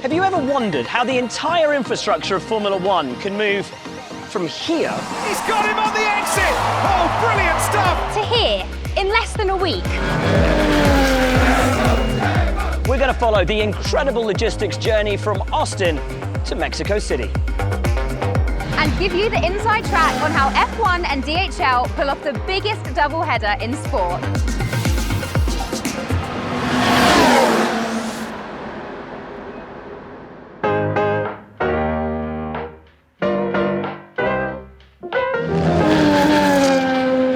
Have you ever wondered how the entire infrastructure of Formula One can move from here? He's got him on the exit! Oh, brilliant stuff! To here, in less than a week. We're going to follow the incredible logistics journey from Austin to Mexico City. And give you the inside track on how F1 and DHL pull off the biggest doubleheader in sport.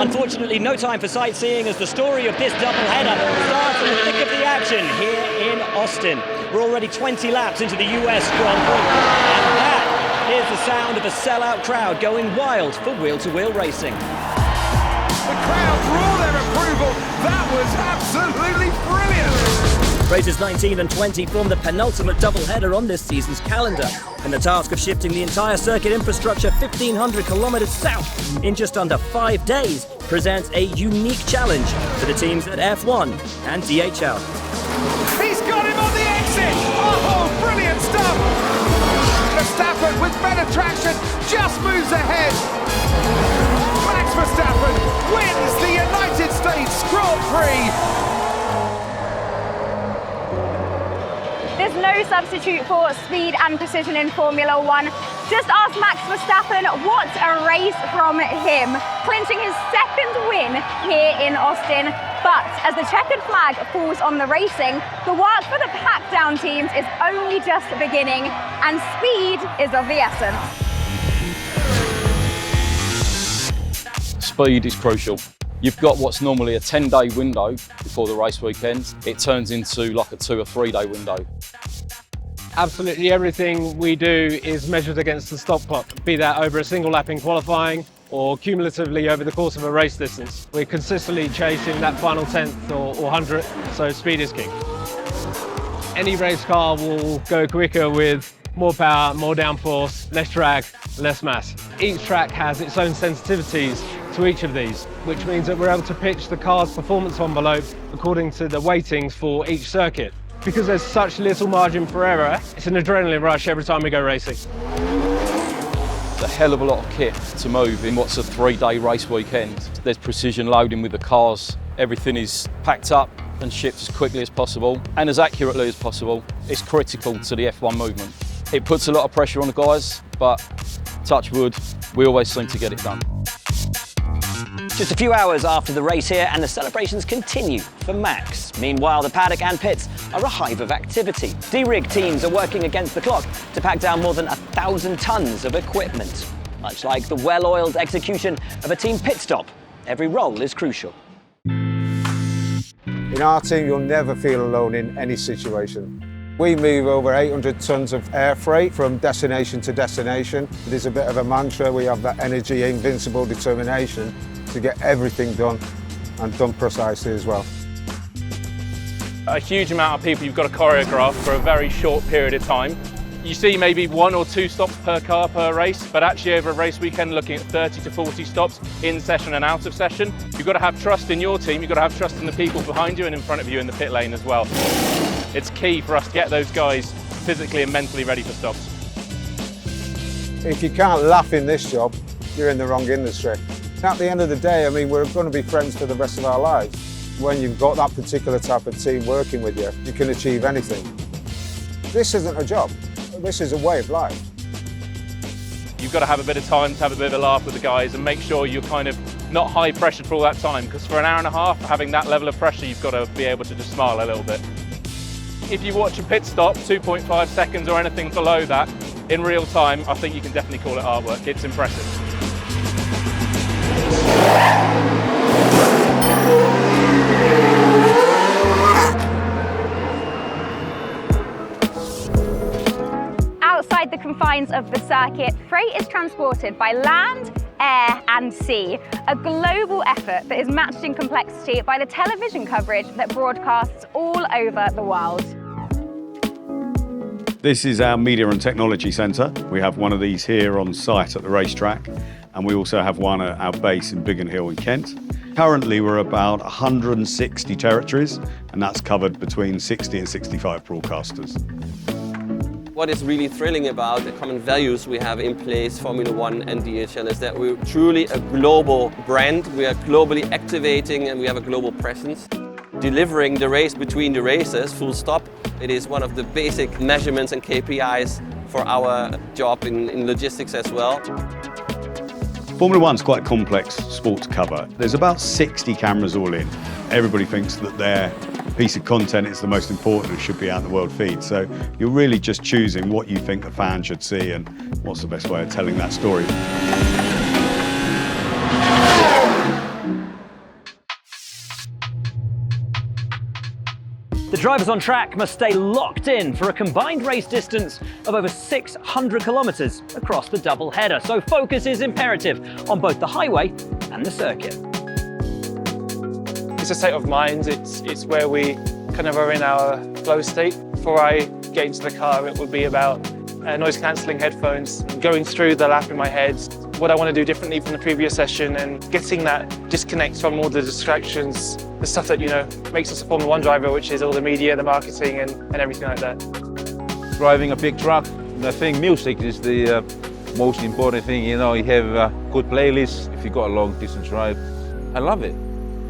Unfortunately, no time for sightseeing as the story of this doubleheader starts in the thick of the action here in Austin. We're already 20 laps into the US Grand Prix, and that is the sound of a sellout crowd going wild for wheel-to-wheel racing. The crowd roar their approval. That was absolutely brilliant. Races 19 and 20 form the penultimate doubleheader on this season's calendar, and the task of shifting the entire circuit infrastructure 1,500 kilometers south in just under 5 days presents a unique challenge for the teams at F1 and DHL. He's got him on the exit! Oh, brilliant stuff! Verstappen, with better traction, just moves ahead. Max Verstappen wins the United States Grand Prix. There's no substitute for speed and precision in Formula One. Just ask Max Verstappen, what a race from him, clinching his second win here in Austin. But as the checkered flag falls on the racing, the work for the pack-down teams is only just beginning, and speed is of the essence. Speed is crucial. You've got what's normally a 10-day window before the race weekend. It turns into like a 2 or 3 day window. Absolutely everything we do is measured against the stop clock, be that over a single lap in qualifying or cumulatively over the course of a race distance. We're consistently chasing that final 10th or 100th, so speed is king. Any race car will go quicker with more power, more downforce, less drag, less mass. Each track has its own sensitivities to each of these, which means that we're able to pitch the car's performance envelope according to the weightings for each circuit. Because there's such little margin for error, it's an adrenaline rush every time we go racing. A hell of a lot of kit to move in what's a 3-day race weekend. There's precision loading with the cars. Everything is packed up and shipped as quickly as possible and as accurately as possible. It's critical to the F1 movement. It puts a lot of pressure on the guys, but touch wood, we always seem to get it done. Just a few hours after the race here, and the celebrations continue for Max. Meanwhile, the paddock and pits are a hive of activity. D-rig teams are working against the clock to pack down more than 1,000 tons of equipment. Much like the well-oiled execution of a team pit stop, every role is crucial. In our team, you'll never feel alone in any situation. We move over 800 tons of air freight from destination to destination. It is a bit of a mantra. We have that energy, invincible determination to get everything done and done precisely as well. A huge amount of people you've got to choreograph for a very short period of time. You see maybe 1 or 2 stops per car per race, but actually over a race weekend looking at 30 to 40 stops in session and out of session. You've got to have trust in your team, you've got to have trust in the people behind you and in front of you in the pit lane as well. It's key for us to get those guys physically and mentally ready for stops. If you can't laugh in this job, you're in the wrong industry. At the end of the day, I mean, we're going to be friends for the rest of our lives. When you've got that particular type of team working with you, you can achieve anything. This isn't a job, this is a way of life. You've got to have a bit of time to have a bit of a laugh with the guys and make sure you're kind of not high pressured for all that time, because for an hour and a half, having that level of pressure, you've got to be able to just smile a little bit. If you watch a pit stop, 2.5 seconds or anything below that, in real time, I think you can definitely call it artwork. It's impressive. Outside the confines of the circuit, freight is transported by land, air and sea, a global effort that is matched in complexity by the television coverage that broadcasts all over the world. This is our Media and Technology Centre. We have one of these here on site at the racetrack, and we also have one at our base in Biggin Hill in Kent. Currently we're about 160 territories, and that's covered between 60 and 65 broadcasters. What is really thrilling about the common values we have in place, Formula 1 and DHL, is that we're truly a global brand. We are globally activating and we have a global presence. Delivering the race between the races, full stop. It is one of the basic measurements and KPIs for our job in logistics as well. Formula One's quite a complex sport to cover. There's about 60 cameras all in. Everybody thinks that their piece of content is the most important and should be out in the world feed. So you're really just choosing what you think the fan should see and what's the best way of telling that story. The drivers on track must stay locked in for a combined race distance of over 600 kilometres across the double header. So focus is imperative on both the highway and the circuit. It's a state of mind. It's where we kind of are in our flow state. Before I get into the car, it would be about noise-cancelling headphones, going through the lap in my head, what I want to do differently from the previous session, and getting that disconnect from all the distractions, the stuff that, you know, makes us a Formula 1 driver, which is all the media, the marketing, and everything like that. Driving a big truck, I think music is the most important thing. You know, you have a good playlist if you got a long distance drive. I love it.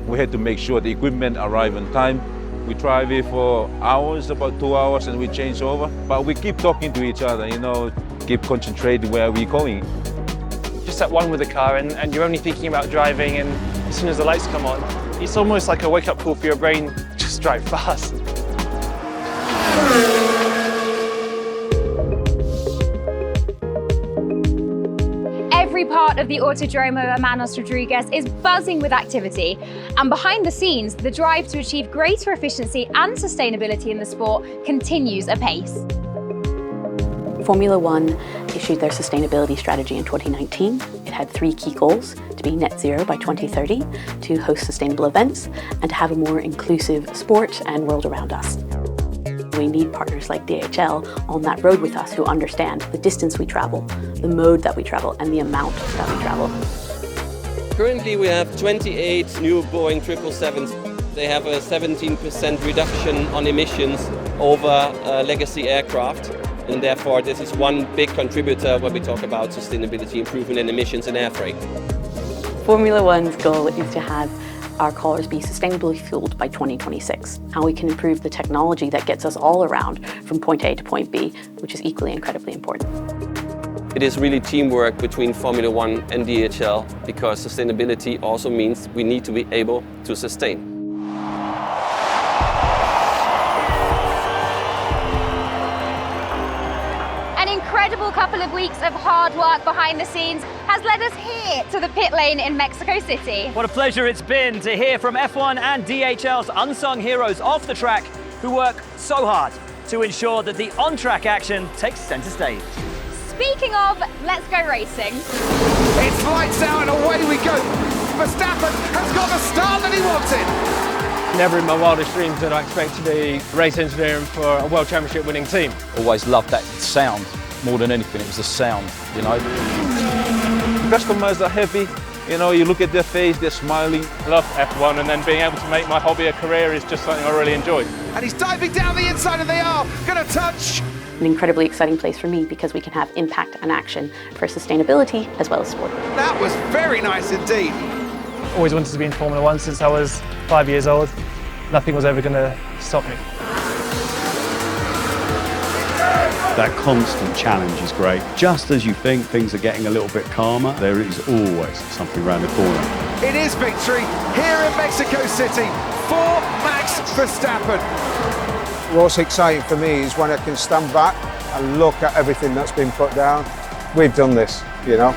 We had to make sure the equipment arrive on time. We drive it for hours, about 2 hours, and we change over. But we keep talking to each other, you know, keep concentrating where we're going. Just at one with the car, and you're only thinking about driving, and as soon as the lights come on, it's almost like a wake-up call for your brain. Just drive fast. Every part of the Autodromo Hermanos Rodriguez is buzzing with activity, and behind the scenes, the drive to achieve greater efficiency and sustainability in the sport continues apace. Formula One issued their sustainability strategy in 2019. It had 3 key goals: to be net zero by 2030, to host sustainable events, and to have a more inclusive sport and world around us. We need partners like DHL on that road with us who understand the distance we travel, the mode that we travel, and the amount that we travel. Currently we have 28 new Boeing 777s. They have a 17% reduction on emissions over legacy aircraft. And therefore, this is one big contributor when we talk about sustainability improvement and emissions in air freight. Formula One's goal is to have our cars be sustainably fueled by 2026. How we can improve the technology that gets us all around from point A to point B, which is equally incredibly important. It is really teamwork between Formula 1 and DHL, because sustainability also means we need to be able to sustain. Incredible couple of weeks of hard work behind the scenes has led us here to the pit lane in Mexico City. What a pleasure it's been to hear from F1 and DHL's unsung heroes off the track who work so hard to ensure that the on-track action takes centre stage. Speaking of, let's go racing. It's lights out and away we go. Verstappen has got the start that he wanted. Never in my wildest dreams did I expect to be race engineering for a World Championship winning team. Always loved that sound. More than anything, it was the sound, you know. Customers are happy, you know, you look at their face, they're smiling. I love F1, and then being able to make my hobby a career is just something I really enjoy. And he's diving down the inside and they are going to touch. An incredibly exciting place for me because we can have impact and action for sustainability as well as sport. That was very nice indeed. Always wanted to be in Formula 1 since I was 5 years old. Nothing was ever going to stop me. That constant challenge is great. Just as you think things are getting a little bit calmer, there is always something around the corner. It is victory here in Mexico City for Max Verstappen. What's exciting for me is when I can stand back and look at everything that's been put down. We've done this, you know.